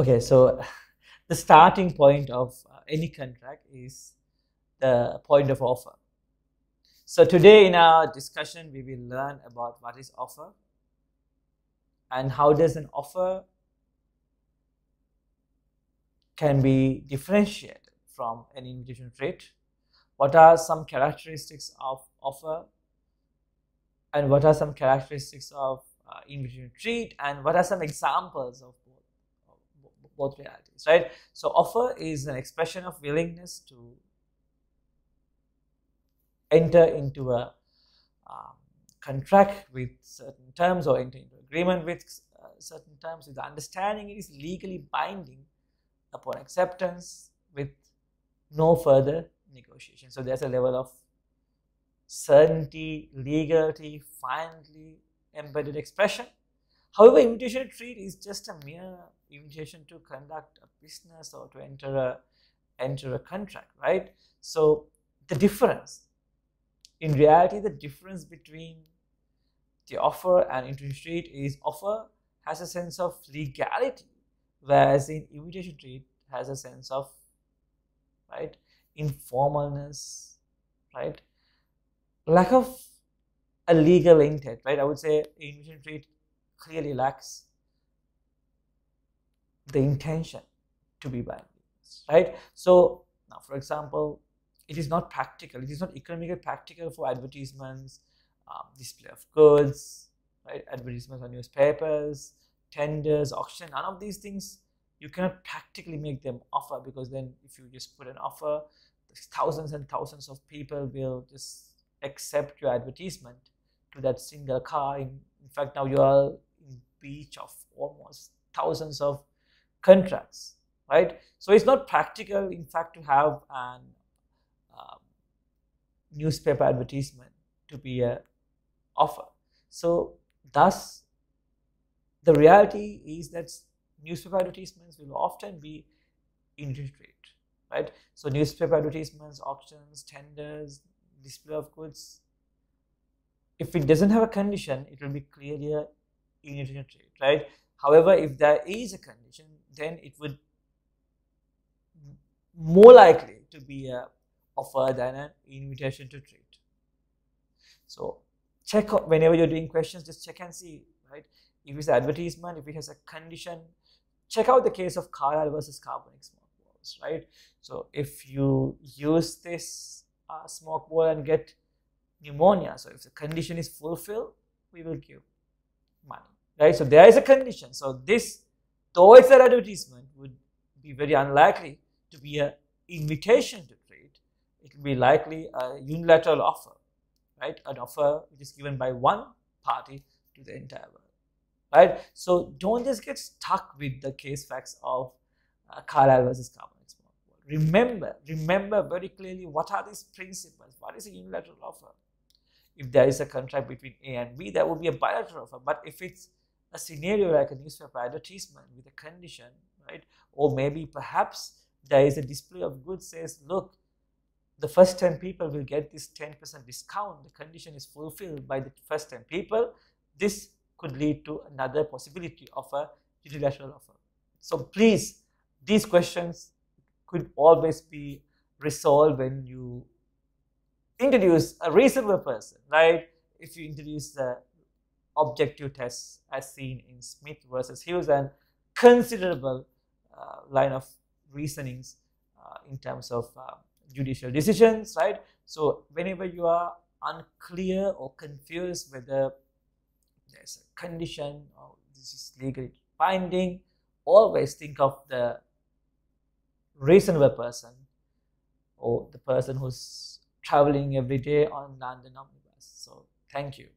Okay, so the starting point of any contract is the point of offer. So today in our discussion, we will learn about what is offer and how does an offer can be differentiated from an invitation treat. What are some characteristics of offer and what are some characteristics of invitation treat, and what are some examples of both realities, right? So offer is an expression of willingness to enter into a contract with certain terms or enter into agreement with certain terms with the understanding it is legally binding upon acceptance with no further negotiation. So there's a level of certainty, legality, finally embedded expression. However, invitation to treat is just a mere invitation to conduct a business or to enter a contract, right? So the difference, in reality, the difference between the offer and invitation to treat is offer has a sense of legality, whereas in invitation to treat has a sense of, right, informalness, right, lack of a legal intent, right? I would say invitation to treat clearly lacks the intention to be binding, right? So now, for example, it is not practical, it is not economically practical for advertisements, display of goods, right? Advertisements on newspapers, tenders, auction, none of these things you cannot practically make them offer, because then if you just put an offer, thousands and thousands of people will just accept your advertisement to that single car. In fact, now you are in breach of almost thousands of contracts, right? So it's not practical, in fact, to have an newspaper advertisement to be a offer. So thus the reality is that newspaper advertisements will often be invitation to treat, right? So newspaper advertisements, auctions, tenders, display of goods, if it doesn't have a condition, it will be clearly an invitation to treat, right? However, if there is a condition, then it would more likely to be a offer than an invitation to treat. So check whenever you're doing questions, just check and see, right? If it's an advertisement, if it has a condition, check out the case of Carlisle versus carbonic smoke balls, right? So if you use this smoke ball and get pneumonia, so if the condition is fulfilled, we will give money, right? So there is a condition. So this, though it's an advertisement, would be very unlikely to be an invitation to treat. It will be likely a unilateral offer, right? An offer which is given by one party to the entire world, right? So don't just get stuck with the case facts of Carlisle versus carbonic smoke ball. Remember very clearly what are these principles. What is a unilateral offer? If there is a contract between A and B, that would be a bilateral offer. But if it's a scenario like a newspaper advertisement with a condition, right, or maybe perhaps there is a display of goods says, look, the first 10 people will get this 10% discount. The condition is fulfilled by the first 10 people. This could lead to another possibility of a unilateral offer. So please, these questions could always be resolved when you introduce a reasonable person, right? If you introduce the objective test as seen in Smith versus Hughes, and considerable line of reasonings in terms of judicial decisions, right? So whenever you are unclear or confused whether there's a condition or this is legally binding, always think of the reasonable person or the person who's traveling every day on London omnibus. So thank you.